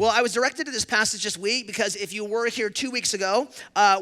Well, I was directed to this passage this week because if you were here 2 weeks ago,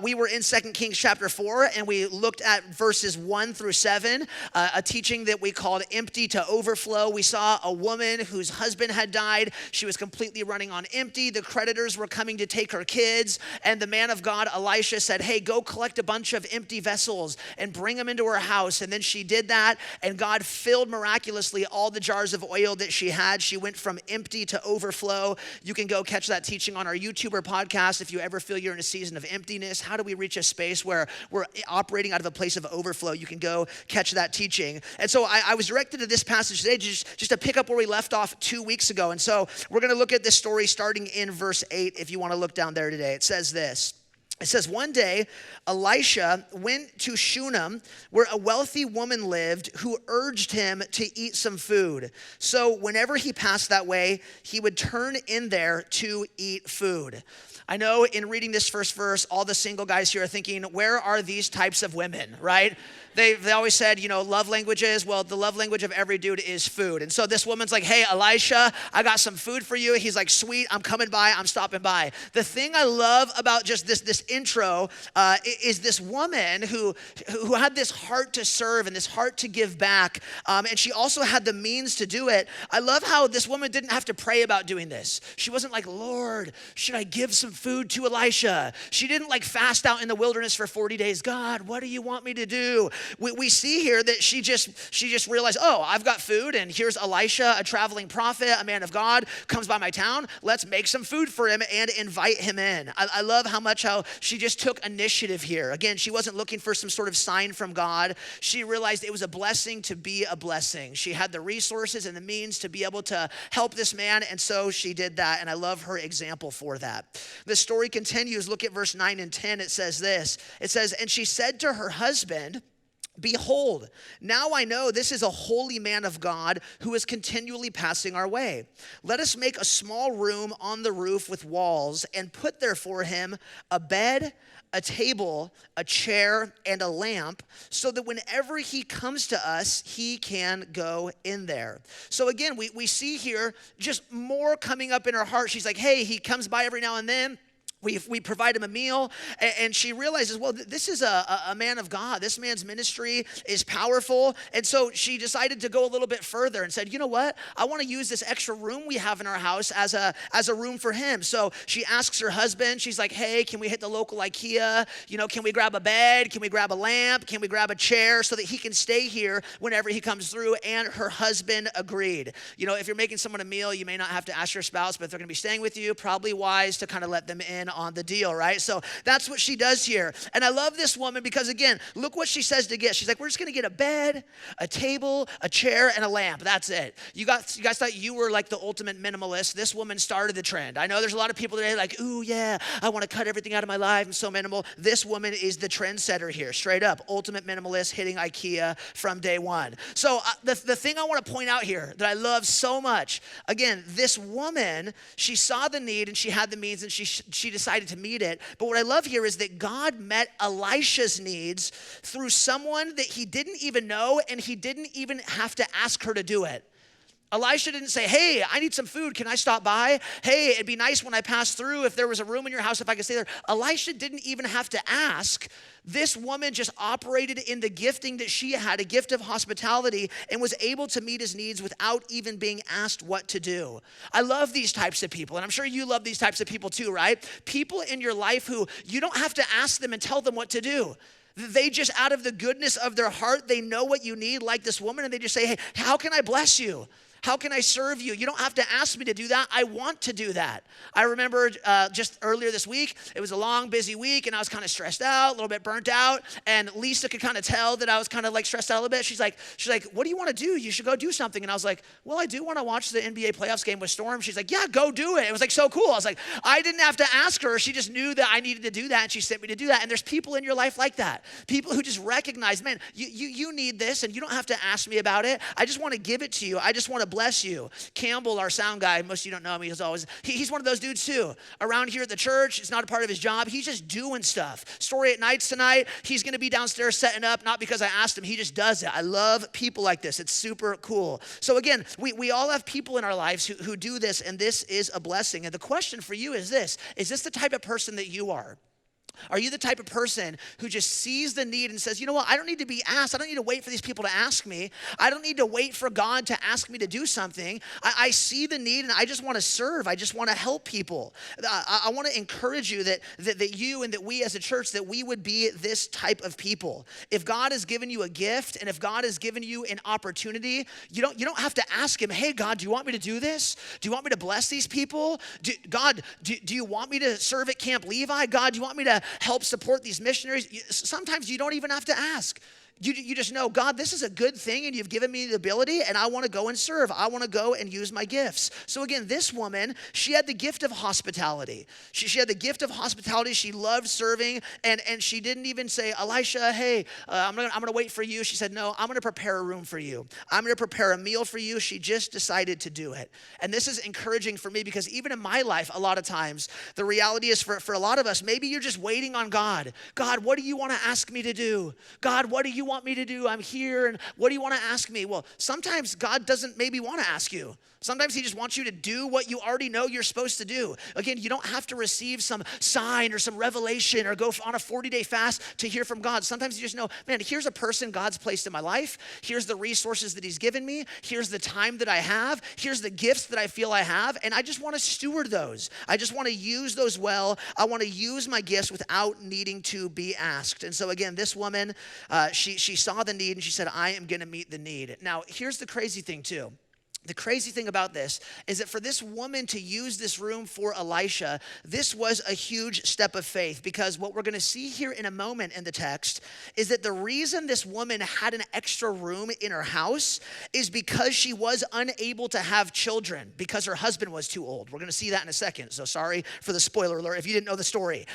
we were in 2 Kings chapter 4, and we looked at verses 1 through 7, a teaching that we called Empty to Overflow. We saw a woman whose husband had died. She was completely running on empty. The creditors were coming to take her kids, and the man of God, Elisha, said, hey, go collect a bunch of empty vessels and bring them into her house. And then she did that, and God filled miraculously all the jars of oil that she had. She went from empty to overflow. You can go catch that teaching on our YouTube or podcast if you ever feel you're in a season of emptiness. How do we reach a space where we're operating out of a place of overflow? You can go catch that teaching. And so I was directed to this passage today just to pick up where we left off 2 weeks ago. And so we're going to look at this story starting in verse 8 if you want to look down there today. It says this. It says, one day, Elisha went to Shunem, where a wealthy woman lived who urged him to eat some food. So whenever he passed that way, he would turn in there to eat food. I know in reading this first verse, all the single guys here are thinking, where are these types of women, right? They always said, love languages. Well, the love language of every dude is food. And so this woman's like, hey, Elisha, I got some food for you. He's like, sweet, I'm coming by, I'm stopping by. The thing I love about just this intro is this woman who had this heart to serve and this heart to give back. And she also had the means to do it. I love how this woman didn't have to pray about doing this. She wasn't like, Lord, should I give some food to Elisha? She didn't like fast out in the wilderness for 40 days. God, what do you want me to do? We see here that she just realized, oh, I've got food, and here's Elisha, a traveling prophet, a man of God, comes by my town. Let's make some food for him and invite him in. I love how she just took initiative here. Again, she wasn't looking for some sort of sign from God. She realized it was a blessing to be a blessing. She had the resources and the means to be able to help this man, and so she did that, and I love her example for that. The story continues. Look at verse 9 and 10. It says this. It says, and she said to her husband, behold, now I know this is a holy man of God who is continually passing our way. Let us make a small room on the roof with walls and put there for him a bed, a table, a chair, and a lamp, so that whenever he comes to us, he can go in there. So again, we see here just more coming up in her heart. She's like, hey, he comes by every now and then. We provide him a meal, and she realizes, well, this is a man of God. This man's ministry is powerful, and so she decided to go a little bit further and said, you know what? I want to use this extra room we have in our house as a room for him. So she asks her husband, she's like, hey, can we hit the local IKEA? Can we grab a bed? Can we grab a lamp? Can we grab a chair so that he can stay here whenever he comes through? And her husband agreed. If you're making someone a meal, you may not have to ask your spouse, but if they're going to be staying with you, probably wise to kind of let them in on the deal, right? So that's what she does here. And I love this woman because, again, look what she says to get. She's like, we're just going to get a bed, a table, a chair, and a lamp. That's it. You guys thought you were like the ultimate minimalist. This woman started the trend. I know there's a lot of people today like, ooh, yeah, I want to cut everything out of my life. I'm so minimal. This woman is the trendsetter here, straight up. Ultimate minimalist, hitting IKEA from day one. So the thing I want to point out here that I love so much, again, this woman, she saw the need and she had the means and she decided to meet it. But what I love here is that God met Elisha's needs through someone that he didn't even know, and he didn't even have to ask her to do it. Elisha didn't say, hey, I need some food. Can I stop by? Hey, it'd be nice when I pass through if there was a room in your house, if I could stay there. Elisha didn't even have to ask. This woman just operated in the gifting that she had, a gift of hospitality, and was able to meet his needs without even being asked what to do. I love these types of people, and I'm sure you love these types of people too, right? People in your life who you don't have to ask them and tell them what to do. They just, out of the goodness of their heart, they know what you need, like this woman, and they just say, hey, how can I bless you? How can I serve you? You don't have to ask me to do that. I want to do that. I remember just earlier this week, it was a long, busy week, and I was kind of stressed out, a little bit burnt out, and Lisa could kind of tell that I was kind of like stressed out a little bit. She's like, what do you want to do? You should go do something. And I was like, well, I do want to watch the NBA playoffs game with Storm. She's like, yeah, go do it. It was like so cool. I was like, I didn't have to ask her. She just knew that I needed to do that, and she sent me to do that. And there's people in your life like that. People who just recognize, man, you need this, and you don't have to ask me about it. I just want to give it to you. I just want to bless you. Campbell, our sound guy, most of you don't know him, he's one of those dudes too. Around here at the church, it's not a part of his job. He's just doing stuff. Story at Nights tonight, he's gonna be downstairs setting up, not because I asked him, he just does it. I love people like this. It's super cool. So again, we all have people in our lives who do this, and this is a blessing. And the question for you is this the type of person that you are? Are you the type of person who just sees the need and says, you know what, I don't need to be asked. I don't need to wait for these people to ask me. I don't need to wait for God to ask me to do something. I see the need and I just want to serve. I just want to help people. I want to encourage you that you and that we as a church, that we would be this type of people. If God has given you a gift and if God has given you an opportunity, you don't have to ask him, hey, God, do you want me to do this? Do you want me to bless these people? God, do you want me to serve at Camp Levi? God, do you want me to help support these missionaries? Sometimes you don't even have to ask. You just know, God, this is a good thing and you've given me the ability and I want to go and serve. I want to go and use my gifts. So again, this woman, she had the gift of hospitality. She had the gift of hospitality. She loved serving and she didn't even say, Elisha, hey, I'm gonna wait for you. She said, no, I'm going to prepare a room for you. I'm going to prepare a meal for you. She just decided to do it. And this is encouraging for me because even in my life, a lot of times, the reality is for a lot of us, maybe you're just waiting on God. God, what do you want to ask me to do? God, what do you want me to do? I'm here, and what do you want to ask me? Well, sometimes God doesn't maybe want to ask you. Sometimes he just wants you to do what you already know you're supposed to do. Again, you don't have to receive some sign or some revelation or go on a 40-day fast to hear from God. Sometimes you just know, man, here's a person God's placed in my life. Here's the resources that he's given me. Here's the time that I have. Here's the gifts that I feel I have, and I just want to steward those. I just want to use those well. I want to use my gifts without needing to be asked. And so again, this woman, she saw the need and she said, I am going to meet the need. Now, here's the crazy thing too. The crazy thing about this is that for this woman to use this room for Elisha, this was a huge step of faith, because what we're going to see here in a moment in the text is that the reason this woman had an extra room in her house is because she was unable to have children because her husband was too old. We're going to see that in a second. So sorry for the spoiler alert if you didn't know the story.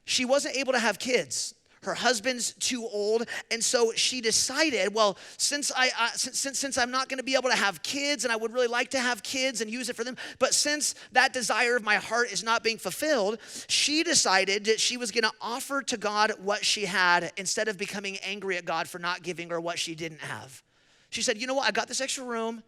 She wasn't able to have kids. Her husband's too old, and so she decided, well, since I'm not going to be able to have kids, and I would really like to have kids and use it for them, but since that desire of my heart is not being fulfilled, she decided that she was going to offer to God what she had instead of becoming angry at God for not giving her what she didn't have. She said, you know what? I got this extra room.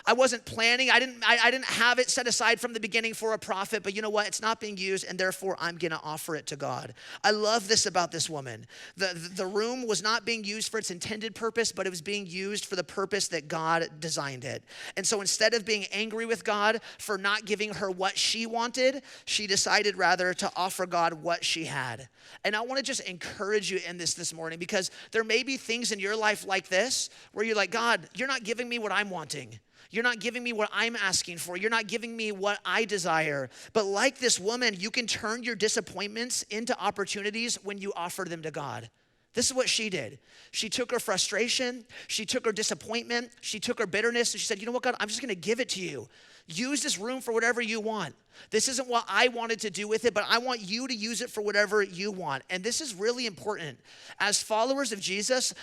I wasn't planning. I didn't have it set aside from the beginning for a prophet, but you know what? It's not being used, and therefore I'm going to offer it to God. I love this about this woman. The room was not being used for its intended purpose, but it was being used for the purpose that God designed it. And so instead of being angry with God for not giving her what she wanted, she decided rather to offer God what she had. And I want to just encourage you in this morning, because there may be things in your life like this where you're like, God, you're not giving me what I'm wanting. You're not giving me what I'm asking for. You're not giving me what I desire. But like this woman, you can turn your disappointments into opportunities when you offer them to God. This is what she did. She took her frustration, she took her disappointment, she took her bitterness, and she said, you know what, God, I'm just going to give it to you. Use this room for whatever you want. This isn't what I wanted to do with it, but I want you to use it for whatever you want. And this is really important. As followers of Jesus,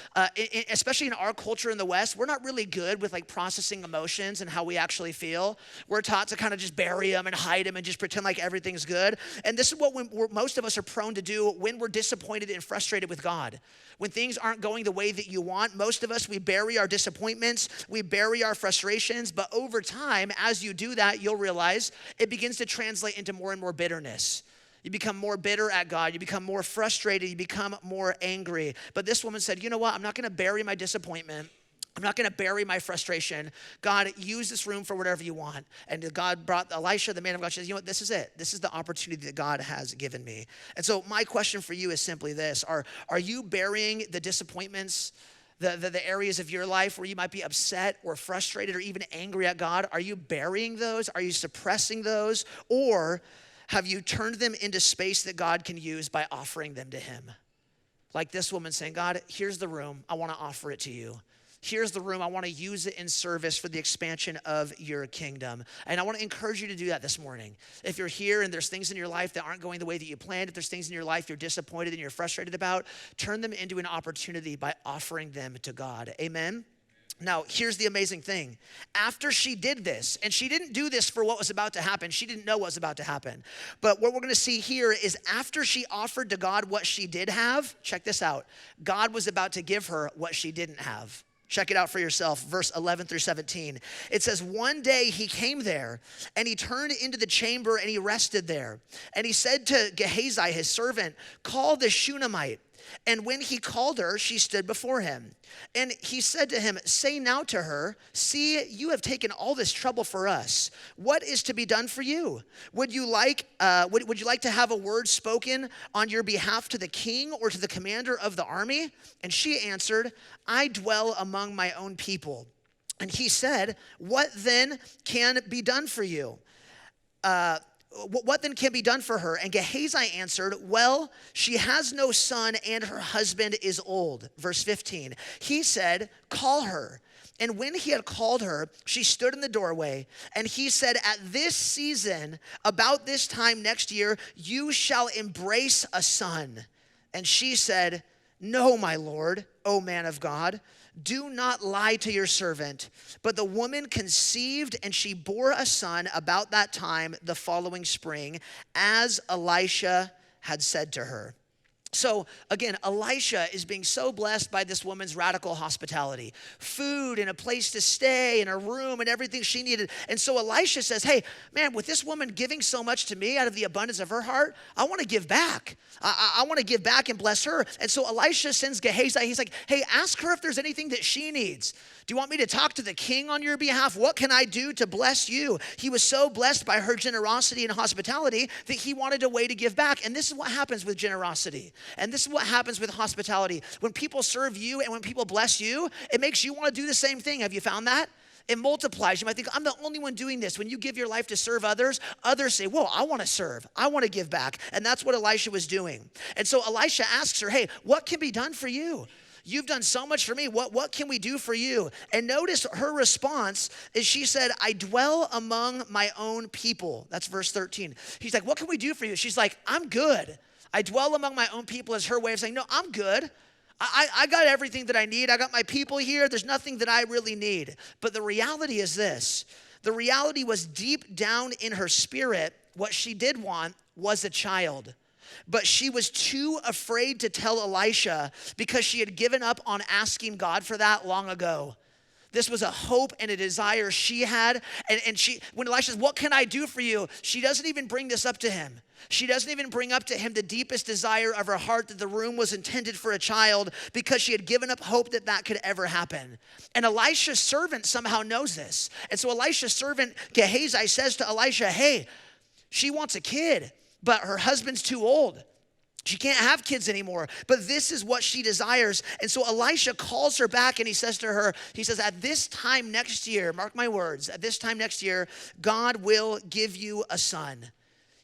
especially in our culture in the West, we're not really good with like processing emotions and how we actually feel. We're taught to kind of just bury them and hide them and just pretend like everything's good. And this is what most of us are prone to do when we're disappointed and frustrated with God. When things aren't going the way that you want, most of us, we bury our disappointments, we bury our frustrations, but over time, as you do that, you'll realize it begins to translate into more and more bitterness. You become more bitter at God. You become more frustrated. You become more angry. But this woman said, you know what? I'm not going to bury my disappointment. I'm not going to bury my frustration. God, use this room for whatever you want. And God brought Elisha, the man of God. She says, you know what? This is it. This is the opportunity that God has given me. And so my question for you is simply this. Are you burying the disappointments, the areas of your life where you might be upset or frustrated or even angry at God? Are you burying those? Are you suppressing those? Or have you turned them into space that God can use by offering them to him? Like this woman saying, God, here's the room. I want to offer it to you. Here's the room. I want to use it in service for the expansion of your kingdom. And I want to encourage you to do that this morning. If you're here and there's things in your life that aren't going the way that you planned, if there's things in your life you're disappointed and you're frustrated about, turn them into an opportunity by offering them to God. Amen? Now, here's the amazing thing. After she did this, and she didn't do this for what was about to happen. She didn't know what was about to happen. But what we're going to see here is after she offered to God what she did have, check this out. God was about to give her what she didn't have. Check it out for yourself, verse 11 through 17. It says, one day he came there, and he turned into the chamber, and he rested there. And he said to Gehazi, his servant, call the Shunammite. And when he called her, she stood before him. And he said to him, say now to her, see, you have taken all this trouble for us. What is to be done for you? Would you like to have a word spoken on your behalf to the king or to the commander of the army? And she answered, I dwell among my own people. And he said, what then can be done for you? What then can be done for her? And Gehazi answered, well, she has no son and her husband is old. Verse 15, he said, call her. And when he had called her, she stood in the doorway. And he said, at this season, about this time next year, you shall embrace a son. And she said, no, my Lord, O man of God. Do not lie to your servant. But the woman conceived, and she bore a son about that time the following spring, as Elisha had said to her. So again, Elisha is being so blessed by this woman's radical hospitality. Food and a place to stay and a room and everything she needed. And so Elisha says, hey, man, with this woman giving so much to me out of the abundance of her heart, I want to give back. I want to give back and bless her. And so Elisha sends Gehazi. He's like, hey, ask her if there's anything that she needs. Do you want me to talk to the king on your behalf? What can I do to bless you? He was so blessed by her generosity and hospitality that he wanted a way to give back. And this is what happens with generosity. And this is what happens with hospitality. When people serve you and when people bless you, it makes you want to do the same thing. Have you found that? It multiplies. You might think, I'm the only one doing this. When you give your life to serve others, others say, whoa, I want to serve. I want to give back. And that's what Elisha was doing. And so Elisha asks her, hey, what can be done for you? You've done so much for me. What can we do for you? And notice her response is she said, I dwell among my own people. That's verse 13. He's like, what can we do for you? She's like, I'm good. I dwell among my own people is her way of saying, no, I'm good. I got everything that I need. I got my people here. There's nothing that I really need. But the reality is this. The reality was deep down in her spirit, what she did want was a child. But she was too afraid to tell Elisha because she had given up on asking God for that long ago. This was a hope and a desire she had. And when Elisha says, what can I do for you? She doesn't even bring this up to him. She doesn't even bring up to him the deepest desire of her heart that the room was intended for a child because she had given up hope that that could ever happen. And Elisha's servant somehow knows this. And so Elisha's servant Gehazi says to Elisha, hey, she wants a kid, but her husband's too old. She can't have kids anymore, but this is what she desires. And so Elisha calls her back and he says to her, he says, at this time next year, mark my words, at this time next year, God will give you a son.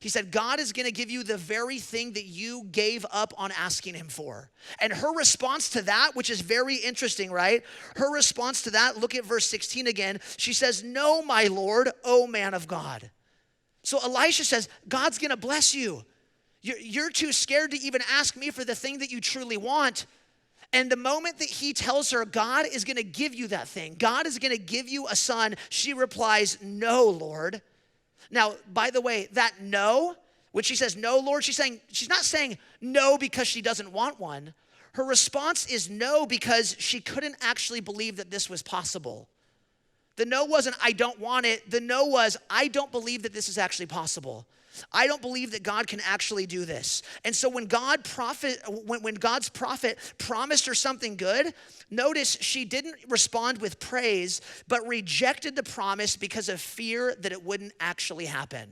He said, God is going to give you the very thing that you gave up on asking him for. And her response to that, which is very interesting, right? Her response to that, look at verse 16 again. She says, no, my Lord, O man of God. So Elisha says, God's going to bless you. You're too scared to even ask me for the thing that you truly want. And the moment that he tells her, God is going to give you that thing, God is going to give you a son, she replies, no, Lord. Now, by the way, that no, when she says no, Lord, she's not saying no because she doesn't want one. Her response is no because she couldn't actually believe that this was possible. The no wasn't, I don't want it. The no was, I don't believe that this is actually possible. I don't believe that God can actually do this. And so when God's prophet promised her something good, notice she didn't respond with praise, but rejected the promise because of fear that it wouldn't actually happen.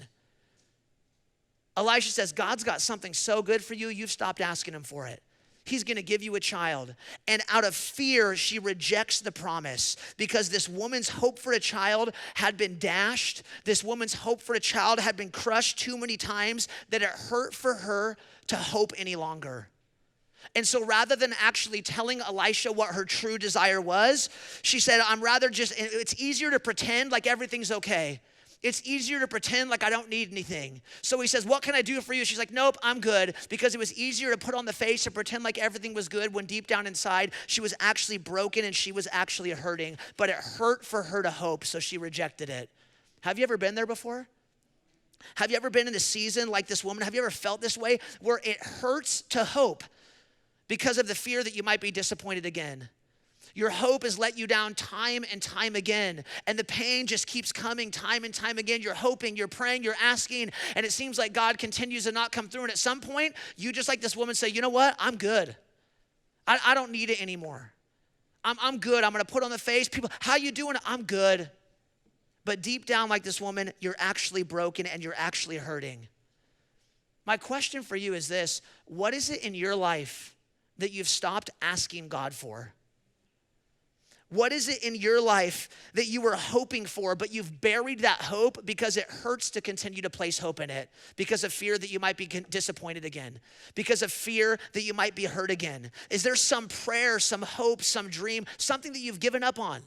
Elisha says, God's got something so good for you, you've stopped asking him for it. He's going to give you a child. And out of fear, she rejects the promise because this woman's hope for a child had been dashed. This woman's hope for a child had been crushed too many times that it hurt for her to hope any longer. And so rather than actually telling Elisha what her true desire was, she said, it's easier to pretend like everything's okay. It's easier to pretend like I don't need anything. So he says, what can I do for you? She's like, nope, I'm good. Because it was easier to put on the face and pretend like everything was good when deep down inside, she was actually broken and she was actually hurting. But it hurt for her to hope, so she rejected it. Have you ever been there before? Have you ever been in a season like this woman? Have you ever felt this way where it hurts to hope because of the fear that you might be disappointed again? Your hope has let you down time and time again, and the pain just keeps coming time and time again. You're hoping, you're praying, you're asking, and it seems like God continues to not come through. And at some point, you just like this woman say, you know what? I'm good. I don't need it anymore. I'm good. I'm going to put on the face. People, how you doing? I'm good. But deep down, like this woman, you're actually broken and you're actually hurting. My question for you is this: what is it in your life that you've stopped asking God for? What is it in your life that you were hoping for, but you've buried that hope because it hurts to continue to place hope in it, because of fear that you might be disappointed again, because of fear that you might be hurt again? Is there some prayer, some hope, some dream, something that you've given up on?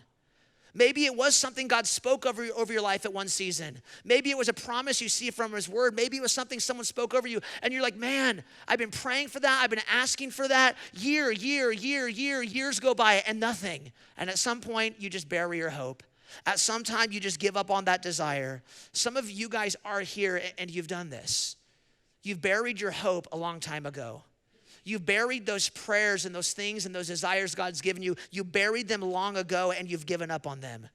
Maybe it was something God spoke over your life at one season. Maybe it was a promise you see from his word. Maybe it was something someone spoke over you and you're like, man, I've been praying for that. I've been asking for that. Years go by and nothing. And at some point you just bury your hope. At some time you just give up on that desire. Some of you guys are here and you've done this. You've buried your hope a long time ago. You've buried those prayers and those things and those desires God's given you. You buried them long ago and you've given up on them.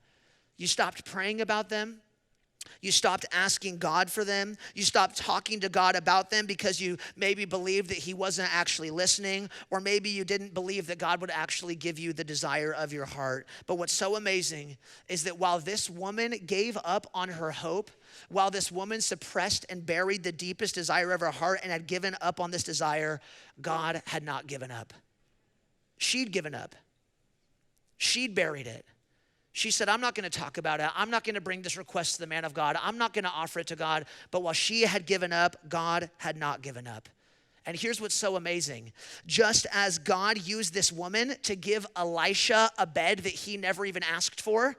You stopped praying about them. You stopped asking God for them. You stopped talking to God about them because you maybe believed that he wasn't actually listening, or maybe you didn't believe that God would actually give you the desire of your heart. But what's so amazing is that while this woman gave up on her hope, while this woman suppressed and buried the deepest desire of her heart and had given up on this desire, God had not given up. She'd given up. She'd buried it. She said, I'm not going to talk about it. I'm not going to bring this request to the man of God. I'm not going to offer it to God. But while she had given up, God had not given up. And here's what's so amazing. Just as God used this woman to give Elisha a bed that he never even asked for,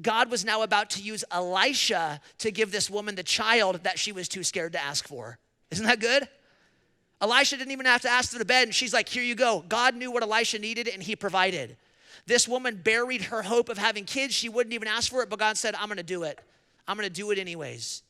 God was now about to use Elisha to give this woman the child that she was too scared to ask for. Isn't that good? Elisha didn't even have to ask for the bed, and she's like, here you go. God knew what Elisha needed, and he provided. This woman buried her hope of having kids. She wouldn't even ask for it, but God said, I'm going to do it. I'm going to do it anyways.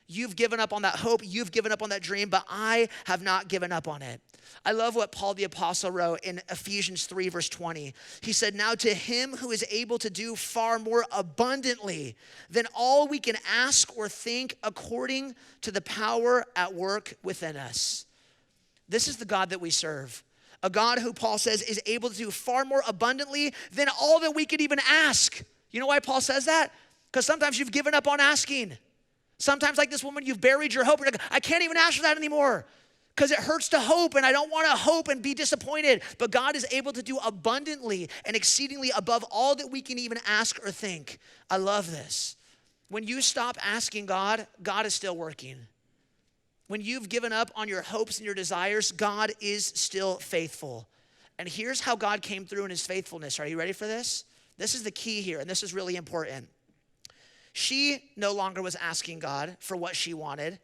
You've given up on that hope. You've given up on that dream, but I have not given up on it. I love what Paul the Apostle wrote in Ephesians 3, verse 20. He said, now to him who is able to do far more abundantly than all we can ask or think, according to the power at work within us. This is the God that we serve. A God who Paul says is able to do far more abundantly than all that we could even ask. You know why Paul says that? Because sometimes you've given up on asking. Sometimes, like this woman, you've buried your hope. You're like, I can't even ask for that anymore because it hurts to hope, and I don't want to hope and be disappointed. But God is able to do abundantly and exceedingly above all that we can even ask or think. I love this. When you stop asking God, God is still working. When you've given up on your hopes and your desires, God is still faithful. And here's how God came through in his faithfulness. Are you ready for this? This is the key here, and this is really important. She no longer was asking God for what she wanted.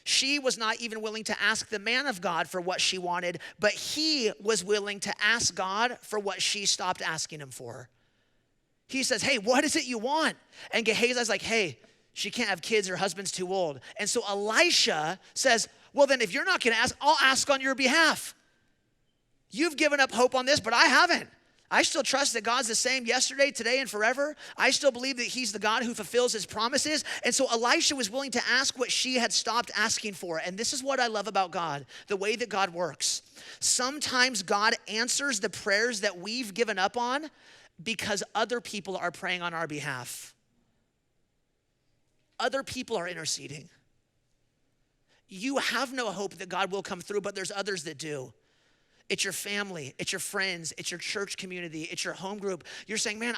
She was not even willing to ask the man of God for what she wanted, but he was willing to ask God for what she stopped asking him for. He says, hey, what is it you want? And Gehazi's like, hey, she can't have kids, her husband's too old. And so Elisha says, well, then if you're not going to ask, I'll ask on your behalf. You've given up hope on this, but I haven't. I still trust that God's the same yesterday, today, and forever. I still believe that he's the God who fulfills his promises. And so Elisha was willing to ask what she had stopped asking for. And this is what I love about God, the way that God works. Sometimes God answers the prayers that we've given up on because other people are praying on our behalf. Other people are interceding. You have no hope that God will come through, but there's others that do. It's your family, it's your friends, it's your church community, it's your home group. You're saying, man,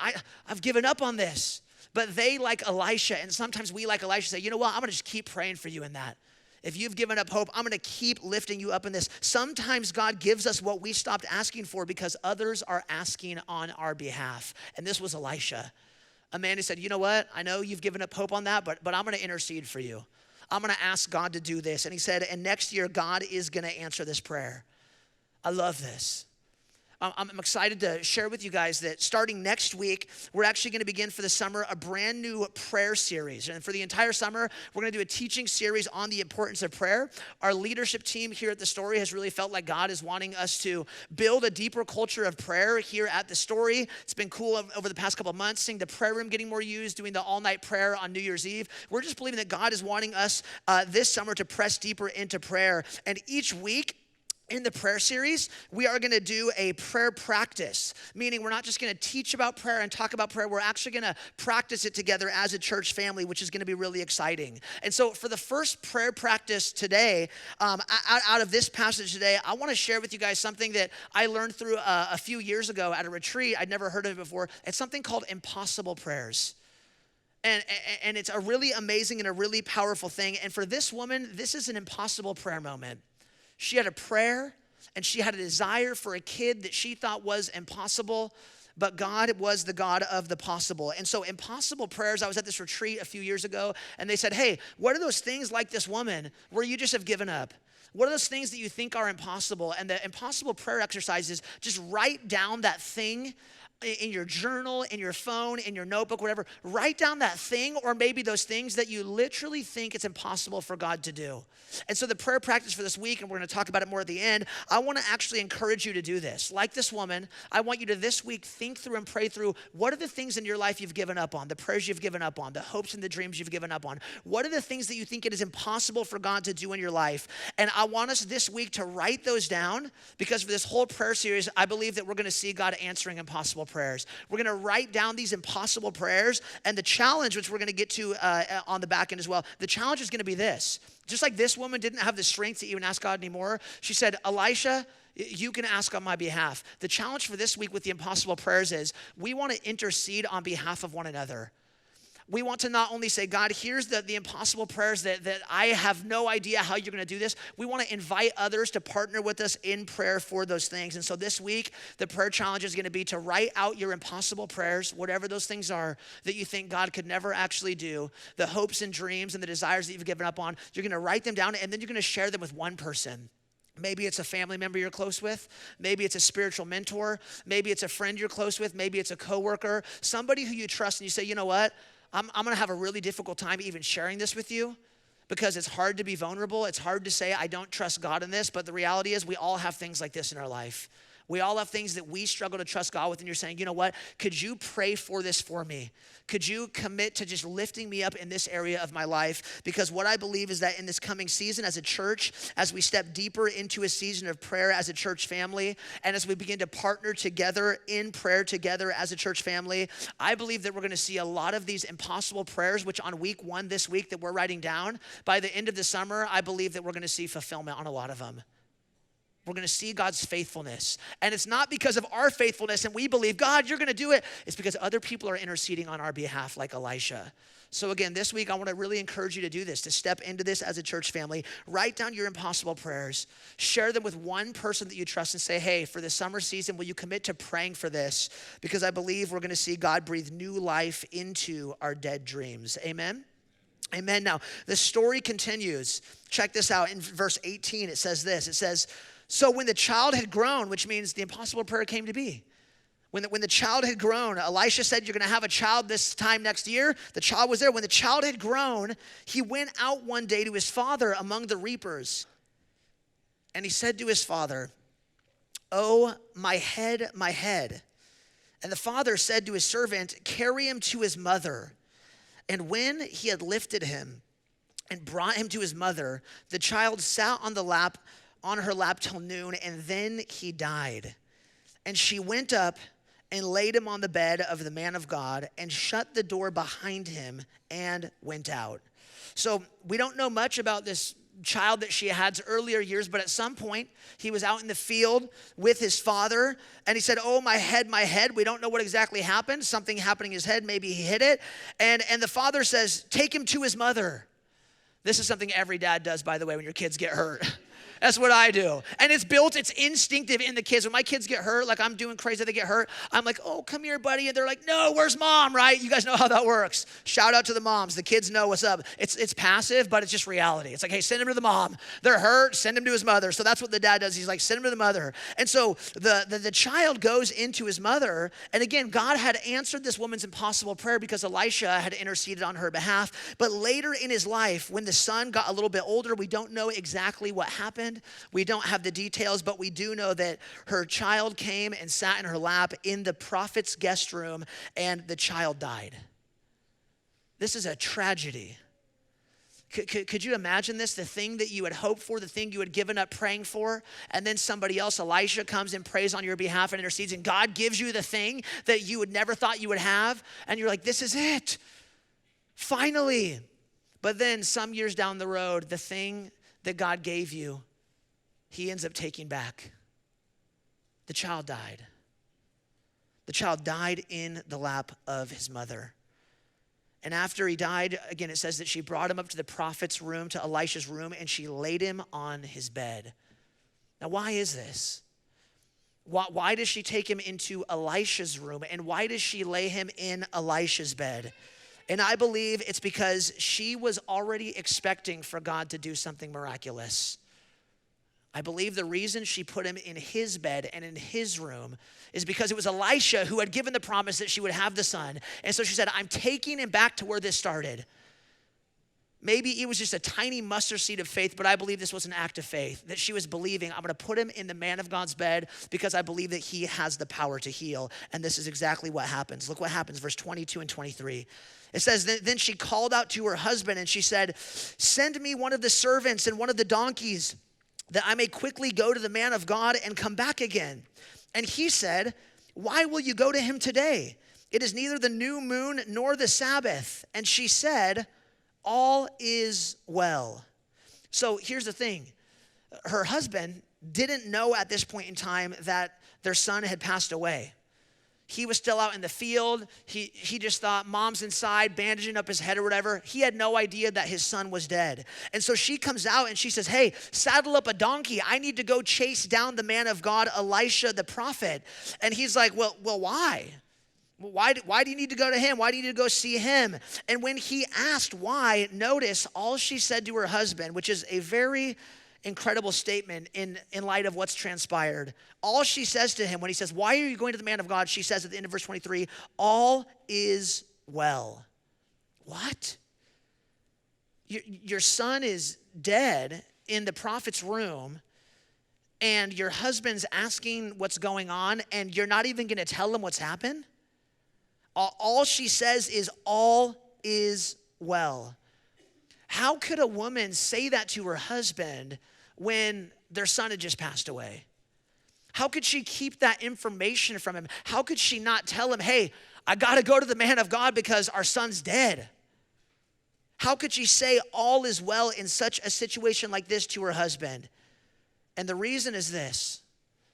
I've given up on this. But they, like Elisha, and sometimes we, like Elisha, say, you know what, I'm gonna just keep praying for you in that. If you've given up hope, I'm gonna keep lifting you up in this. Sometimes God gives us what we stopped asking for because others are asking on our behalf. And this was Elisha. A man who said, you know what? I know you've given up hope on that, but I'm going to intercede for you. I'm going to ask God to do this. And he said, and next year, God is going to answer this prayer. I love this. I'm excited to share with you guys that starting next week, we're actually going to begin for the summer a brand new prayer series. And for the entire summer, we're going to do a teaching series on the importance of prayer. Our leadership team here at The Story has really felt like God is wanting us to build a deeper culture of prayer here at The Story. It's been cool over the past couple of months, seeing the prayer room getting more used, doing the all-night prayer on New Year's Eve. We're just believing that God is wanting us this summer to press deeper into prayer. And each week, in the prayer series, we are going to do a prayer practice, meaning we're not just going to teach about prayer and talk about prayer. We're actually going to practice it together as a church family, which is going to be really exciting. And so for the first prayer practice today, out of this passage today, I want to share with you guys something that I learned through a few years ago at a retreat. I'd never heard of it before. It's something called impossible prayers. And it's a really amazing and a really powerful thing. And for this woman, this is an impossible prayer moment. She had a prayer and she had a desire for a kid that she thought was impossible, but God was the God of the possible. And so impossible prayers, I was at this retreat a few years ago, and they said, hey, what are those things like this woman where you just have given up? What are those things that you think are impossible? And the impossible prayer exercises, just write down that thing in your journal, in your phone, in your notebook, whatever. Write down that thing or maybe those things that you literally think it's impossible for God to do. And so the prayer practice for this week, and we're going to talk about it more at the end, I want to actually encourage you to do this. Like this woman, I want you to this week think through and pray through what are the things in your life you've given up on, the prayers you've given up on, the hopes and the dreams you've given up on. What are the things that you think it is impossible for God to do in your life? And I want us this week to write those down because for this whole prayer series, I believe that we're going to see God answering impossible prayers. We're going to write down these impossible prayers, and the challenge, which we're going to get to on the back end as well, the challenge is going to be this. Just like this woman didn't have the strength to even ask God anymore, she said, Elisha, you can ask on my behalf. The challenge for this week with the impossible prayers is we want to intercede on behalf of one another. We want to not only say, God, here's the impossible prayers that I have no idea how you're going to do this. We want to invite others to partner with us in prayer for those things. And so this week, the prayer challenge is going to be to write out your impossible prayers, whatever those things are that you think God could never actually do, the hopes and dreams and the desires that you've given up on. You're going to write them down, and then you're going to share them with one person. Maybe it's a family member you're close with. Maybe it's a spiritual mentor. Maybe it's a friend you're close with. Maybe it's a coworker, somebody who you trust, and you say, you know what? I'm going to have a really difficult time even sharing this with you because it's hard to be vulnerable. It's hard to say I don't trust God in this, but the reality is we all have things like this in our life. We all have things that we struggle to trust God with, and you're saying, you know what? Could you pray for this for me? Could you commit to just lifting me up in this area of my life? Because what I believe is that in this coming season as a church, as we step deeper into a season of prayer as a church family, and as we begin to partner together in prayer together as a church family, I believe that we're going to see a lot of these impossible prayers, which on week 1 this week that we're writing down, by the end of the summer, I believe that we're going to see fulfillment on a lot of them. We're going to see God's faithfulness. And it's not because of our faithfulness and we believe, God, you're going to do it. It's because other people are interceding on our behalf like Elisha. So again, this week, I want to really encourage you to do this, to step into this as a church family. Write down your impossible prayers. Share them with one person that you trust and say, hey, for the summer season, will you commit to praying for this? Because I believe we're going to see God breathe new life into our dead dreams. Amen? Amen. Now, the story continues. Check this out. In verse 18, it says this. It says, so when the child had grown, which means the impossible prayer came to be. When the child had grown, Elisha said, you're going to have a child this time next year. The child was there. When the child had grown, he went out one day to his father among the reapers. And he said to his father, oh, my head, my head. And the father said to his servant, carry him to his mother. And when he had lifted him and brought him to his mother, the child sat on her lap till noon, and then he died. And she went up and laid him on the bed of the man of God and shut the door behind him and went out. So we don't know much about this child that she had earlier years, but at some point he was out in the field with his father and he said, oh, my head, my head. We don't know what exactly happened. Something happened in his head. Maybe he hit it. And the father says, take him to his mother. This is something every dad does, by the way, when your kids get hurt. That's what I do. And it's instinctive in the kids. When my kids get hurt, like I'm doing crazy, they get hurt, I'm like, oh, come here, buddy. And they're like, no, where's mom, right? You guys know how that works. Shout out to the moms. The kids know what's up. It's passive, but it's just reality. It's like, hey, send him to the mom. They're hurt, send him to his mother. So that's what the dad does. He's like, send him to the mother. And so the child goes into his mother. And again, God had answered this woman's impossible prayer because Elisha had interceded on her behalf. But later in his life, when the son got a little bit older, we don't know exactly what happened. We don't have the details, but we do know that her child came and sat in her lap in the prophet's guest room, and the child died. This is a tragedy. Could you imagine this? The thing that you had hoped for, the thing you had given up praying for, and then somebody else, Elisha, comes and prays on your behalf and intercedes, and God gives you the thing that you would never thought you would have, and you're like, this is it. Finally. But then some years down the road, the thing that God gave you, he ends up taking back. The child died. The child died in the lap of his mother. And after he died, again, it says that she brought him up to the prophet's room, to Elisha's room, and she laid him on his bed. Now, why is this? Why does she take him into Elisha's room? And why does she lay him in Elisha's bed? And I believe it's because she was already expecting for God to do something miraculous. I believe the reason she put him in his bed and in his room is because it was Elisha who had given the promise that she would have the son. And so she said, I'm taking him back to where this started. Maybe it was just a tiny mustard seed of faith, but I believe this was an act of faith, that she was believing, I'm going to put him in the man of God's bed because I believe that he has the power to heal. And this is exactly what happens. Look what happens, verse 22 and 23. It says, then she called out to her husband and she said, send me one of the servants and one of the donkeys, that I may quickly go to the man of God and come back again. And he said, why will you go to him today? It is neither the new moon nor the Sabbath. And she said, all is well. So here's the thing. Her husband didn't know at this point in time that their son had passed away. He was still out in the field. He just thought mom's inside bandaging up his head or whatever. He had no idea that his son was dead. And so she comes out and she says, hey, saddle up a donkey. I need to go chase down the man of God, Elisha the prophet. And he's like, well, why? Why do you need to go to him? Why do you need to go see him? And when he asked why, notice all she said to her husband, which is a very incredible statement in light of what's transpired. All she says to him when he says, why are you going to the man of God? She says at the end of verse 23, all is well. What? Your son is dead in the prophet's room, and your husband's asking what's going on, and you're not even going to tell him what's happened? All she says is, all is well. How could a woman say that to her husband when their son had just passed away? How could she keep that information from him? How could she not tell him, hey, I got to go to the man of God because our son's dead? How could she say all is well in such a situation like this to her husband? And the reason is this.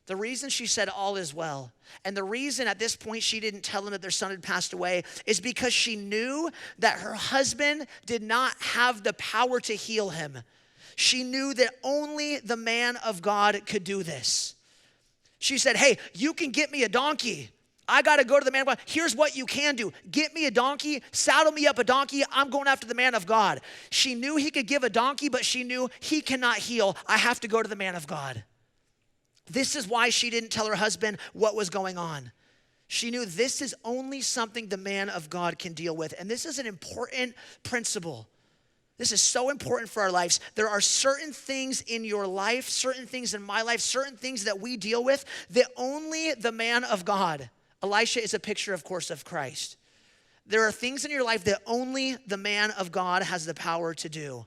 The reason she said all is well, and the reason at this point she didn't tell him that their son had passed away, is because she knew that her husband did not have the power to heal him. She knew that only the man of God could do this. She said, hey, you can get me a donkey. I got to go to the man of God. Here's what you can do. Get me a donkey, saddle me up a donkey. I'm going after the man of God. She knew he could give a donkey, but she knew he cannot heal. I have to go to the man of God. This is why she didn't tell her husband what was going on. She knew this is only something the man of God can deal with. And this is an important principle. This is so important for our lives. There are certain things in your life, certain things in my life, certain things that we deal with that only the man of God. Elisha is a picture, of course, of Christ. There are things in your life that only the man of God has the power to do.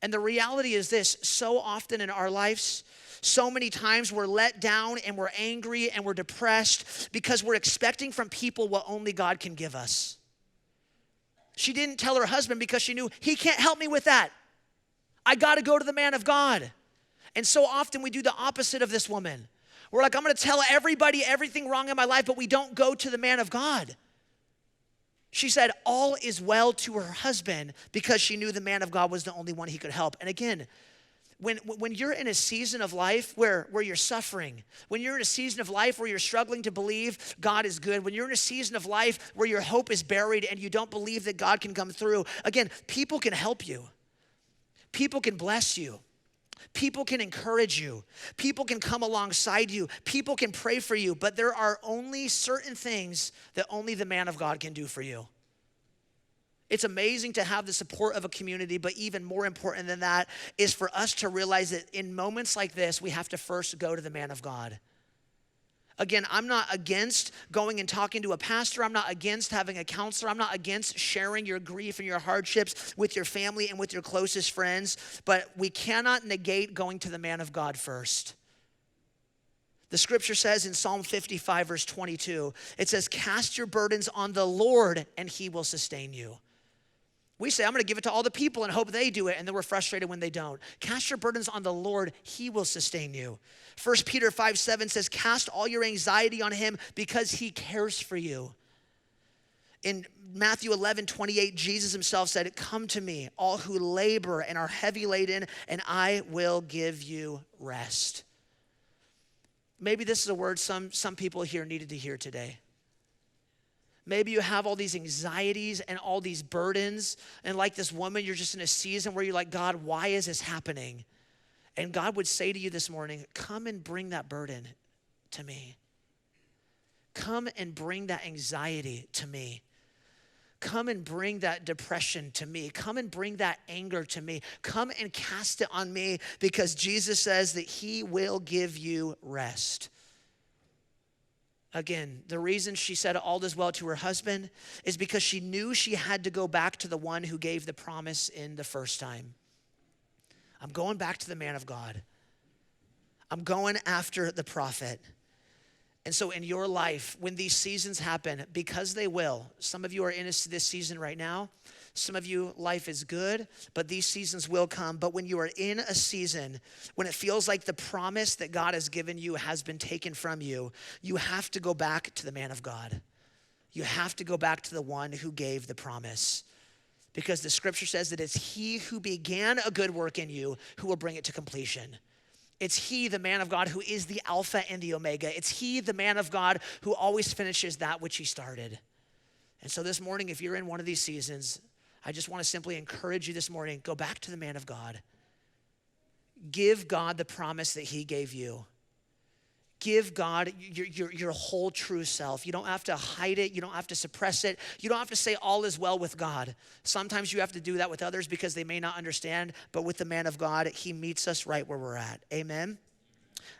And the reality is this, so often in our lives, so many times we're let down and we're angry and we're depressed because we're expecting from people what only God can give us. She didn't tell her husband because she knew he can't help me with that. I got to go to the man of God. And so often we do the opposite of this woman. We're like, I'm going to tell everybody everything wrong in my life, but we don't go to the man of God. She said all is well to her husband because she knew the man of God was the only one he could help. And again, When you're in a season of life where you're suffering, when you're in a season of life where you're struggling to believe God is good, when you're in a season of life where your hope is buried and you don't believe that God can come through, again, people can help you. People can bless you. People can encourage you. People can come alongside you. People can pray for you, but there are only certain things that only the man of God can do for you. It's amazing to have the support of a community, but even more important than that is for us to realize that in moments like this, we have to first go to the man of God. Again, I'm not against going and talking to a pastor. I'm not against having a counselor. I'm not against sharing your grief and your hardships with your family and with your closest friends, but we cannot negate going to the man of God first. The scripture says in Psalm 55, verse 22, it says, "Cast your burdens on the Lord and he will sustain you." We say, I'm going to give it to all the people and hope they do it, and then we're frustrated when they don't. Cast your burdens on the Lord, he will sustain you. 1 Peter 5:7 says, "Cast all your anxiety on him because he cares for you." In Matthew 11:28, Jesus himself said, "Come to me, all who labor and are heavy laden, and I will give you rest." Maybe this is a word some people here needed to hear today. Maybe you have all these anxieties and all these burdens. And like this woman, you're just in a season where you're like, God, why is this happening? And God would say to you this morning, come and bring that burden to me. Come and bring that anxiety to me. Come and bring that depression to me. Come and bring that anger to me. Come and cast it on me, because Jesus says that he will give you rest. Again, the reason she said all is well to her husband is because she knew she had to go back to the one who gave the promise in the first time. I'm going back to the man of God. I'm going after the prophet. And so in your life, when these seasons happen, because they will, some of you are in this season right now. Some of you, life is good, but these seasons will come. But when you are in a season, when it feels like the promise that God has given you has been taken from you, you have to go back to the man of God. You have to go back to the one who gave the promise. Because the scripture says that it's he who began a good work in you who will bring it to completion. It's he, the man of God, who is the Alpha and the Omega. It's he, the man of God, who always finishes that which he started. And so this morning, if you're in one of these seasons, I just want to simply encourage you this morning, go back to the man of God. Give God the promise that he gave you. Give God your whole true self. You don't have to hide it. You don't have to suppress it. You don't have to say all is well with God. Sometimes you have to do that with others because they may not understand, but with the man of God, he meets us right where we're at. Amen?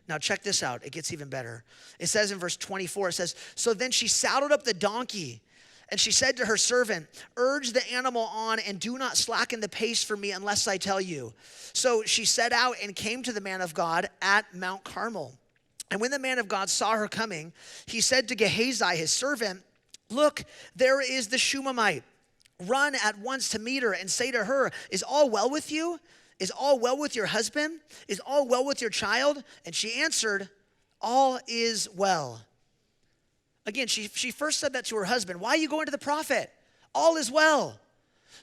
Now check this out. It gets even better. It says in verse 24, it says, "So then she saddled up the donkey, and she said to her servant, 'Urge the animal on and do not slacken the pace for me unless I tell you.' So she set out and came to the man of God at Mount Carmel. And when the man of God saw her coming, he said to Gehazi, his servant, 'Look, there is the Shunammite. Run at once to meet her and say to her, is all well with you? Is all well with your husband? Is all well with your child?' And she answered, 'All is well.'" Again, she first said that to her husband. "Why are you going to the prophet? All is well."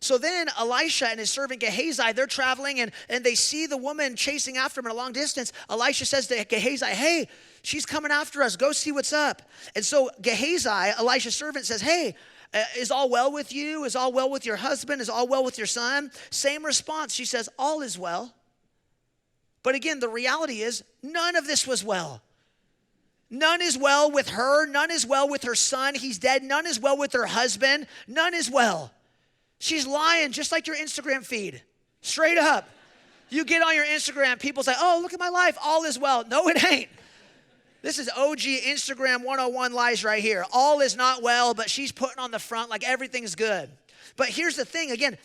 So then Elisha and his servant Gehazi, they're traveling and they see the woman chasing after him at a long distance. Elisha says to Gehazi, "Hey, she's coming after us. Go see what's up." And so Gehazi, Elisha's servant, says, "Hey, is all well with you? Is all well with your husband? Is all well with your son?" Same response. She says, "All is well." But again, the reality is none of this was well. None is well with her. None is well with her son. He's dead. None is well with her husband. None is well. She's lying just like your Instagram feed. Straight up. You get on your Instagram, people say, "Oh, look at my life. All is well." No, it ain't. This is OG Instagram 101 lies right here. All is not well, but she's putting on the front like everything's good. But here's the thing. Again,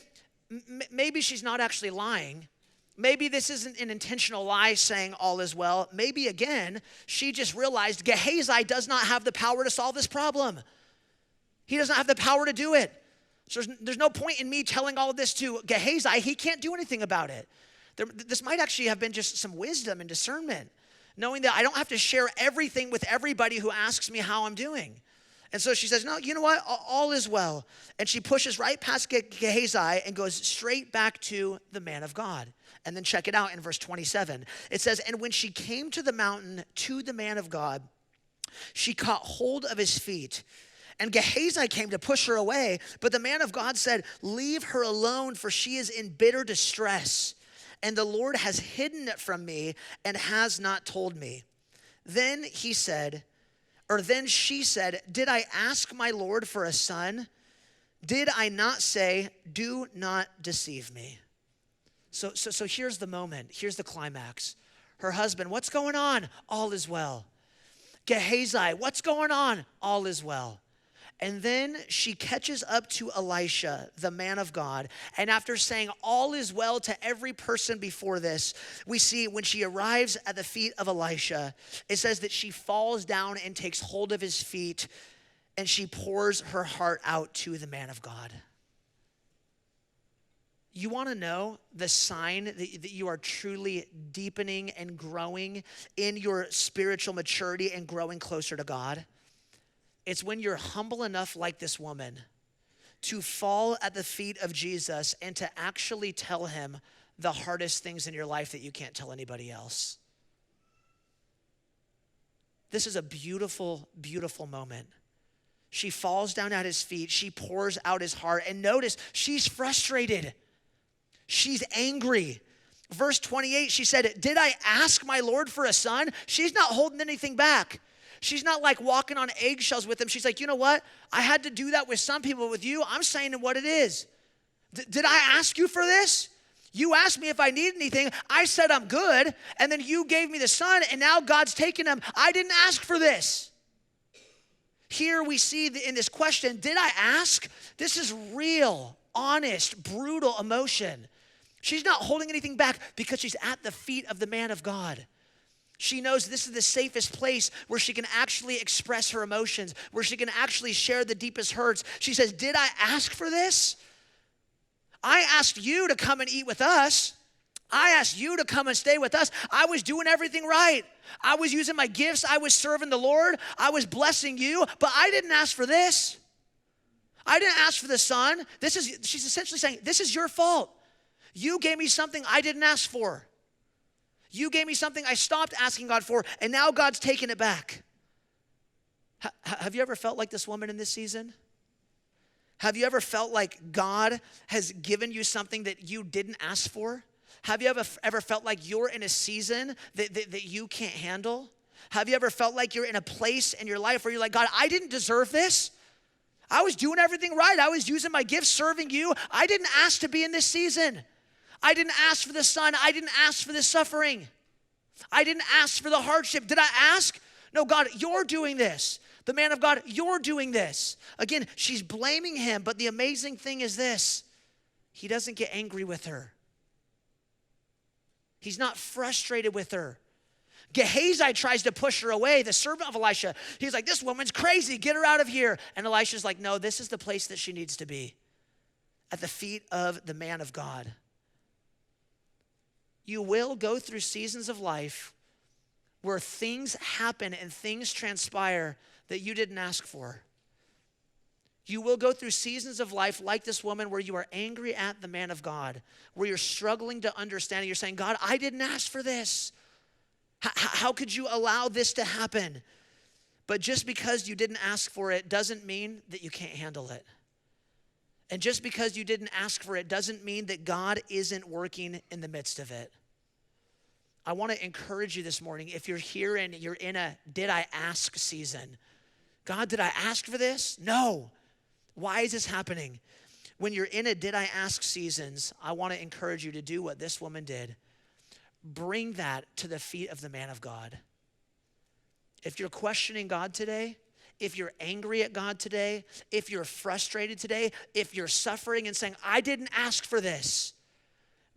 maybe she's not actually lying. Maybe this isn't an intentional lie saying all is well. Maybe, again, she just realized Gehazi does not have the power to solve this problem. He doesn't have the power to do it. So there's no point in me telling all of this to Gehazi. He can't do anything about it. This might actually have been just some wisdom and discernment, knowing that I don't have to share everything with everybody who asks me how I'm doing. And so she says, no, you know what? All is well. And she pushes right past Gehazi and goes straight back to the man of God. And then check it out in verse 27. It says, and when she came to the mountain to the man of God, she caught hold of his feet. And Gehazi came to push her away. But the man of God said, leave her alone, for she is in bitter distress. And the Lord has hidden it from me and has not told me. Then she said, did I ask my Lord for a son? Did I not say, do not deceive me? So here's the moment. Here's the climax. Her husband, what's going on? All is well. Gehazi, what's going on? All is well. And then she catches up to Elisha, the man of God. And after saying all is well to every person before this, we see when she arrives at the feet of Elisha, it says that she falls down and takes hold of his feet, and she pours her heart out to the man of God. You want to know the sign that you are truly deepening and growing in your spiritual maturity and growing closer to God? It's when you're humble enough, like this woman, to fall at the feet of Jesus and to actually tell him the hardest things in your life that you can't tell anybody else. This is a beautiful, beautiful moment. She falls down at his feet. She pours out his heart. And notice, she's frustrated. She's angry. Verse 28, she said, did I ask my Lord for a son? She's not holding anything back. She's not like walking on eggshells with him. She's like, you know what? I had to do that with some people. With you, I'm saying what it is. Did I ask you for this? You asked me if I need anything. I said I'm good. And then you gave me the son, and now God's taken him. I didn't ask for this. Here we see in this question, did I ask? This is real, honest, brutal emotion. She's not holding anything back because she's at the feet of the man of God. She knows this is the safest place where she can actually express her emotions, where she can actually share the deepest hurts. She says, did I ask for this? I asked you to come and eat with us. I asked you to come and stay with us. I was doing everything right. I was using my gifts. I was serving the Lord. I was blessing you, but I didn't ask for this. I didn't ask for the son. She's essentially saying, this is your fault. You gave me something I didn't ask for. You gave me something I stopped asking God for, and now God's taken it back. Have you ever felt like this woman in this season? Have you ever felt like God has given you something that you didn't ask for? Have you ever felt like you're in a season that you can't handle? Have you ever felt like you're in a place in your life where you're like, God, I didn't deserve this. I was doing everything right. I was using my gifts, serving you. I didn't ask to be in this season. I didn't ask for the son. I didn't ask for the suffering. I didn't ask for the hardship. Did I ask? No, God, you're doing this. The man of God, you're doing this. Again, she's blaming him, but the amazing thing is this. He doesn't get angry with her. He's not frustrated with her. Gehazi tries to push her away, the servant of Elisha. He's like, this woman's crazy. Get her out of here. And Elisha's like, no, this is the place that she needs to be, at the feet of the man of God. You will go through seasons of life where things happen and things transpire that you didn't ask for. You will go through seasons of life like this woman where you are angry at the man of God, where you're struggling to understand. You're saying, God, I didn't ask for this. How could you allow this to happen? But just because you didn't ask for it doesn't mean that you can't handle it. And just because you didn't ask for it doesn't mean that God isn't working in the midst of it. I want to encourage you this morning, if you're here and you're in a did I ask season. God, did I ask for this? No. Why is this happening? When you're in a did I ask seasons, I want to encourage you to do what this woman did. Bring that to the feet of the man of God. If you're questioning God today, if you're angry at God today, if you're frustrated today, if you're suffering and saying, I didn't ask for this,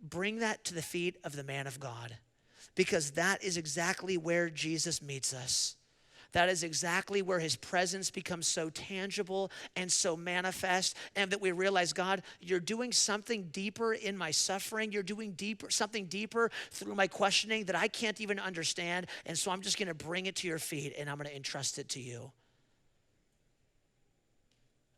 bring that to the feet of the man of God, because that is exactly where Jesus meets us. That is exactly where his presence becomes so tangible and so manifest, and that we realize, God, you're doing something deeper in my suffering. You're doing something deeper through my questioning that I can't even understand, and so I'm just going to bring it to your feet, and I'm going to entrust it to you.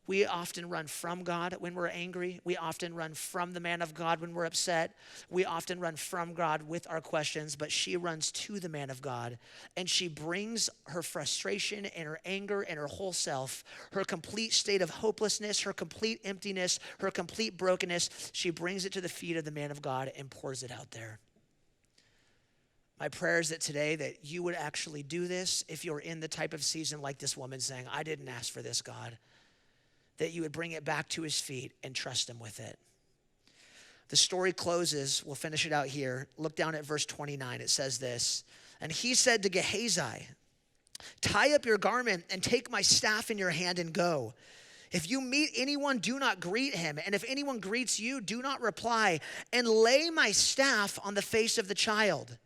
We often run from God when we're angry. We often run from the man of God when we're upset. We often run from God with our questions, but she runs to the man of God, and she brings her frustration and her anger and her whole self, her complete state of hopelessness, her complete emptiness, her complete brokenness. She brings it to the feet of the man of God and pours it out there. My prayer is that today that you would actually do this if you're in the type of season like this woman saying, I didn't ask for this, God. That you would bring it back to his feet and trust him with it. The story closes. We'll finish it out here. Look down at verse 29. It says this, and he said to Gehazi, tie up your garment and take my staff in your hand and go. If you meet anyone, do not greet him. And if anyone greets you, do not reply. And lay my staff on the face of the child.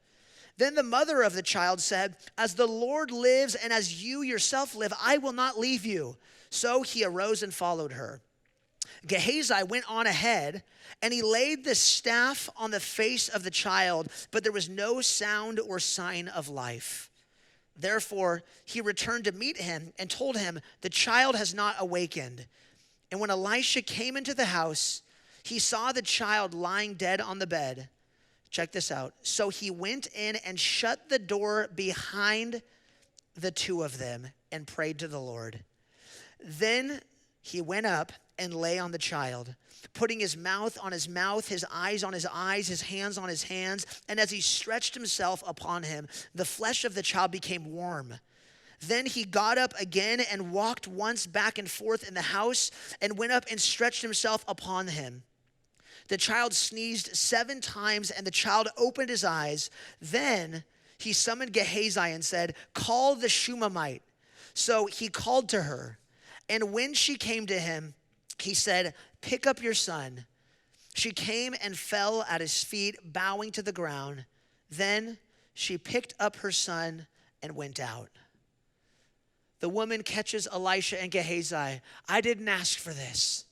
Then the mother of the child said, as the Lord lives and as you yourself live, I will not leave you. So he arose and followed her. Gehazi went on ahead, and he laid the staff on the face of the child, but there was no sound or sign of life. Therefore, he returned to meet him and told him, the child has not awakened. And when Elisha came into the house, he saw the child lying dead on the bed. Check this out. So he went in and shut the door behind the two of them and prayed to the Lord. Then he went up and lay on the child, putting his mouth on his mouth, his eyes on his eyes, his hands on his hands. And as he stretched himself upon him, the flesh of the child became warm. Then he got up again and walked once back and forth in the house and went up and stretched himself upon him. The child sneezed 7 times, and the child opened his eyes. Then he summoned Gehazi and said, call the Shunammite. So he called to her. And when she came to him, he said, pick up your son. She came and fell at his feet, bowing to the ground. Then she picked up her son and went out. The woman catches Elisha and Gehazi. I didn't ask for this.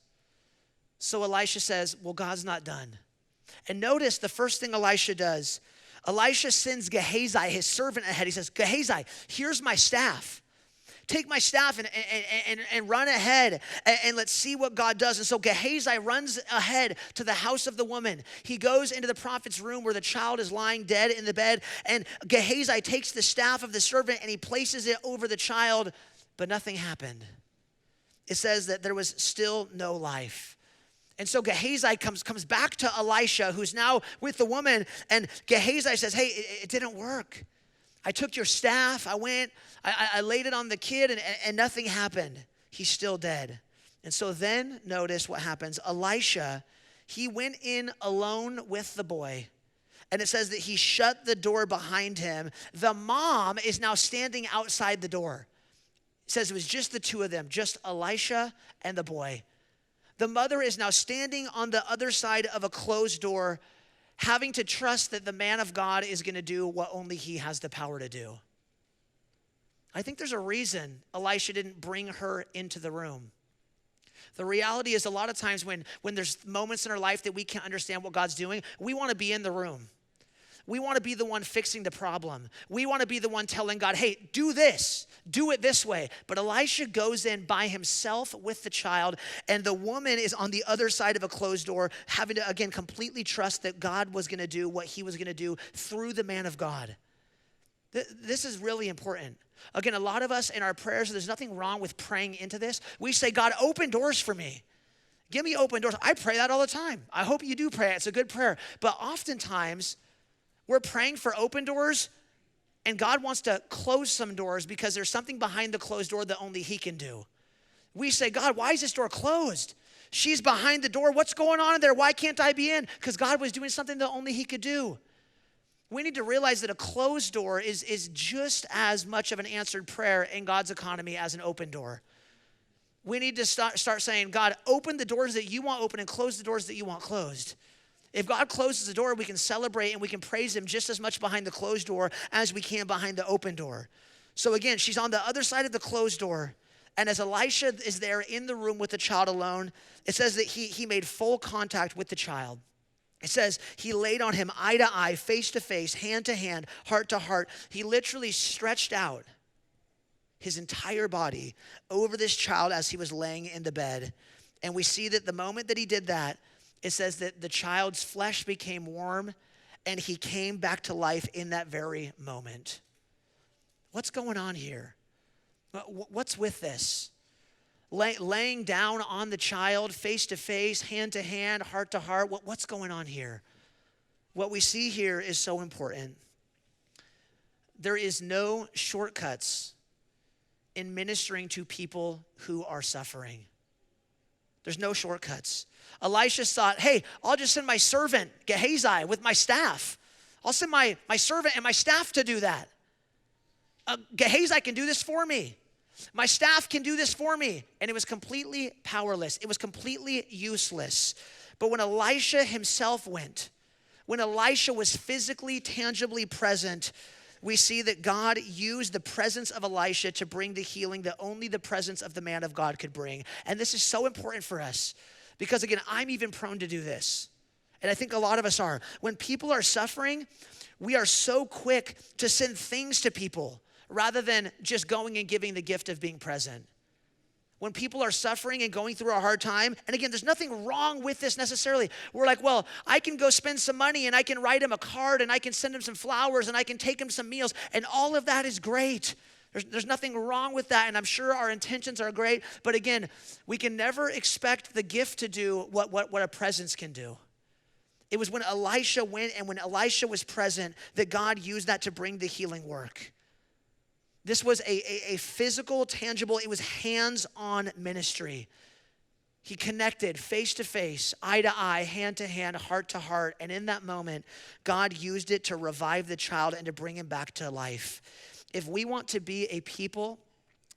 So Elisha says, well, God's not done. And notice the first thing Elisha does. Elisha sends Gehazi, his servant, ahead. He says, Gehazi, here's my staff. Take my staff and run ahead and let's see what God does. And so Gehazi runs ahead to the house of the woman. He goes into the prophet's room where the child is lying dead in the bed. And Gehazi takes the staff of the servant and he places it over the child, but nothing happened. It says that there was still no life. And so Gehazi comes back to Elisha, who's now with the woman. And Gehazi says, hey, it didn't work. I took your staff, I went, I laid it on the kid, and nothing happened. He's still dead. And so then notice what happens. Elisha, he went in alone with the boy. And it says that he shut the door behind him. The mom is now standing outside the door. It says it was just the two of them, just Elisha and the boy. The mother is now standing on the other side of a closed door, having to trust that the man of God is going to do what only he has the power to do. I think there's a reason Elisha didn't bring her into the room. The reality is a lot of times when there's moments in our life that we can't understand what God's doing, we want to be in the room. We want to be the one fixing the problem. We want to be the one telling God, hey, do this, do it this way. But Elisha goes in by himself with the child, and the woman is on the other side of a closed door, having to, again, completely trust that God was going to do what he was going to do through the man of God. This is really important. Again, a lot of us in our prayers, there's nothing wrong with praying into this. We say, God, open doors for me. Give me open doors. I pray that all the time. I hope you do pray. It's a good prayer. But oftentimes, we're praying for open doors, and God wants to close some doors because there's something behind the closed door that only he can do. We say, God, why is this door closed? She's behind the door. What's going on in there? Why can't I be in? Because God was doing something that only he could do. We need to realize that a closed door is just as much of an answered prayer in God's economy as an open door. We need to start saying, God, open the doors that you want open and close the doors that you want closed. If God closes the door, we can celebrate and we can praise him just as much behind the closed door as we can behind the open door. So again, she's on the other side of the closed door. And as Elisha is there in the room with the child alone, it says that he made full contact with the child. It says he laid on him eye to eye, face to face, hand to hand, heart to heart. He literally stretched out his entire body over this child as he was laying in the bed. And we see that the moment that he did that, it says that the child's flesh became warm and he came back to life in that very moment. What's going on here? What's with this? Laying down on the child, face to face, hand to hand, heart to heart. What's going on here? What we see here is so important. There is no shortcuts in ministering to people who are suffering. There's no shortcuts. Elisha thought, hey, I'll just send my servant, Gehazi, with my staff. I'll send my servant and my staff to do that. Gehazi can do this for me. My staff can do this for me. And it was completely powerless. It was completely useless. But when Elisha himself went, when Elisha was physically, tangibly present, we see that God used the presence of Elisha to bring the healing that only the presence of the man of God could bring. And this is so important for us because, again, I'm even prone to do this. And I think a lot of us are. When people are suffering, we are so quick to send things to people rather than just going and giving the gift of being present. When people are suffering and going through a hard time, and again, there's nothing wrong with this necessarily. We're like, well, I can go spend some money and I can write him a card and I can send him some flowers and I can take him some meals, and all of that is great. There's nothing wrong with that, and I'm sure our intentions are great. But again, we can never expect the gift to do what a presence can do. It was when Elisha went and when Elisha was present that God used that to bring the healing work. This was a physical, tangible, it was hands-on ministry. He connected face to face, eye to eye, hand to hand, heart to heart. And in that moment, God used it to revive the child and to bring him back to life. If we want to be a people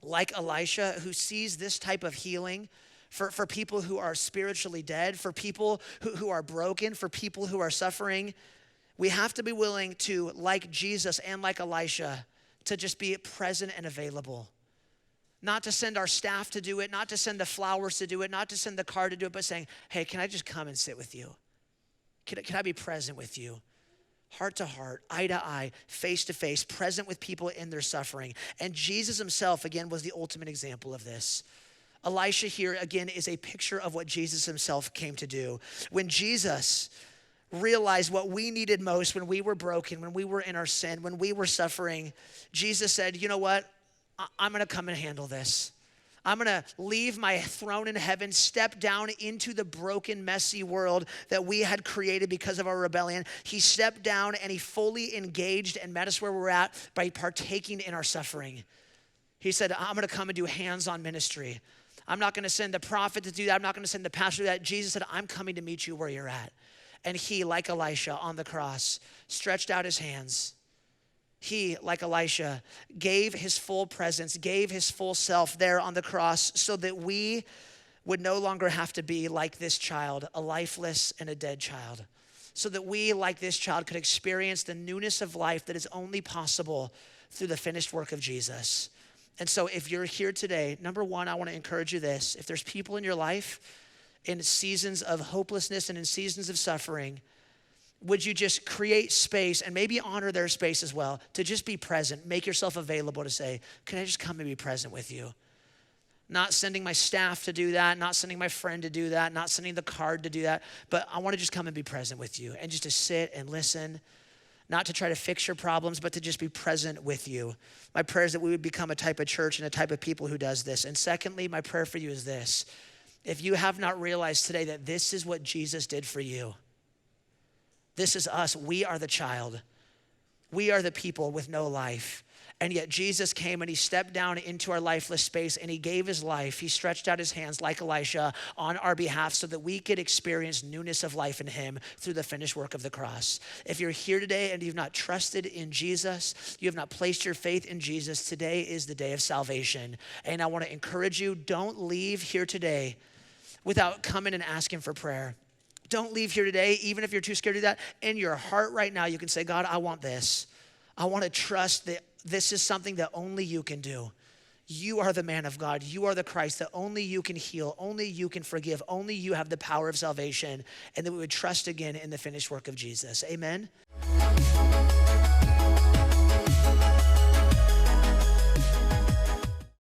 like Elisha who sees this type of healing for people who are spiritually dead, for people who are broken, for people who are suffering, we have to be willing to, like Jesus and like Elisha, to just be present and available. Not to send our staff to do it, not to send the flowers to do it, not to send the card to do it, but saying, hey, can I just come and sit with you? Can I be present with you? Heart to heart, eye to eye, face to face, present with people in their suffering. And Jesus himself, again, was the ultimate example of this. Elisha here, again, is a picture of what Jesus himself came to do. When Jesus realized what we needed most when we were broken, when we were in our sin, when we were suffering, Jesus said, you know what? I'm going to come and handle this. I'm going to leave my throne in heaven, step down into the broken, messy world that we had created because of our rebellion. He stepped down and he fully engaged and met us where we're at by partaking in our suffering. He said, I'm going to come and do hands-on ministry. I'm not going to send the prophet to do that. I'm not going to send the pastor to do that. Jesus said, I'm coming to meet you where you're at. And he, like Elisha on the cross, stretched out his hands. He, like Elisha, gave his full presence, gave his full self there on the cross so that we would no longer have to be like this child, a lifeless and a dead child. So that we, like this child, could experience the newness of life that is only possible through the finished work of Jesus. And so if you're here today, number one, I want to encourage you this. If there's people in your life in seasons of hopelessness and in seasons of suffering, would you just create space and maybe honor their space as well to just be present, make yourself available to say, can I just come and be present with you? Not sending my staff to do that, not sending my friend to do that, not sending the card to do that, but I want to just come and be present with you and just to sit and listen, not to try to fix your problems, but to just be present with you. My prayer is that we would become a type of church and a type of people who does this. And secondly, my prayer for you is this. If you have not realized today that this is what Jesus did for you, this is us. We are the child. We are the people with no life. And yet Jesus came and he stepped down into our lifeless space and he gave his life. He stretched out his hands like Elisha on our behalf so that we could experience newness of life in him through the finished work of the cross. If you're here today and you've not trusted in Jesus, you have not placed your faith in Jesus, today is the day of salvation. And I want to encourage you, don't leave here today without coming and asking for prayer. Don't leave here today, even if you're too scared to do that. In your heart right now, you can say, God, I want this. I want to trust that this is something that only you can do. You are the man of God. You are the Christ that only you can heal. Only you can forgive. Only you have the power of salvation. And that we would trust again in the finished work of Jesus. Amen.